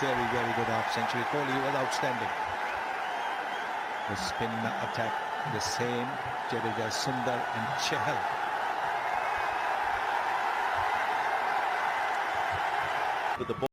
Very, very good half century. Kohli was outstanding. The spin attack, the same. Jadeja, Sundar and Chahal. With the ball.